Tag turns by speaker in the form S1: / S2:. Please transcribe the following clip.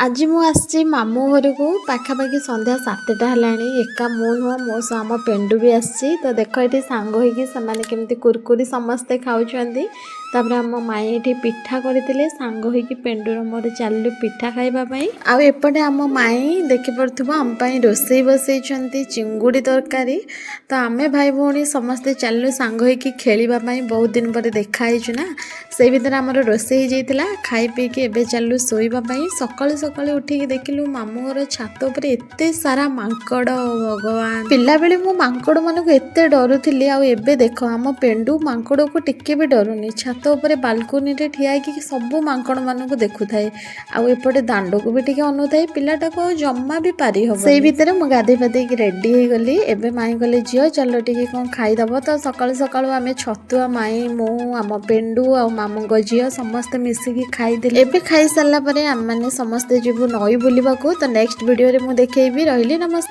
S1: आज मु आसी मामू घर को पाखापाखि संध्या 7टा है एका मु नुह मो आम पेंडू भी आसी तो देख ये सांग होमाने केमती कुरकुरी समस्ते खाऊँच तापर आम माई ये पिठा करते सांग होकी पेंडूर मोर चलू पिठा खाइबापी आउपटे आम माई देखिपु आम रोसे बसई चिंगुड़ी तरकारी तो आम भाई भौणी समस्ते चलू सांग होकी खेलवाई बहुत दिन पर देखाईचु ना से भितर आमर रोसे होता खाई पीकी एबे चलू शोवाई सकालू सकालू उठिकी देखिलु मामू घर छात उपर एते सारा मांकड़ भगवान पिला बेले मु मांकड़ मानक एते डरुथिली आबे देख आम पेंडू मांकड़ को टिके भी डरुनी छात उपर बालकोनी रे ठिया कि सब मांकड़ मानक देखु थाए आउपटे दांड को भी टिके अनु थाए पिलाटा को जम्मा भी पारी हम से भितर मु गाधे पाधे रेडी हो गली एबे माई कहले झियो चलो टिके कौन खाईदब तो सकालू सकालू आम छतुआ माई मु आम पेंडू आ मामू झियो समस्ते मिसिकी खाईदे एबे खाई सारा आम मैंने समस्ते जीवु नई बुलवाक तो नेक्स्ट वीडियो रे मु देखैबी रहिली नमस्ते।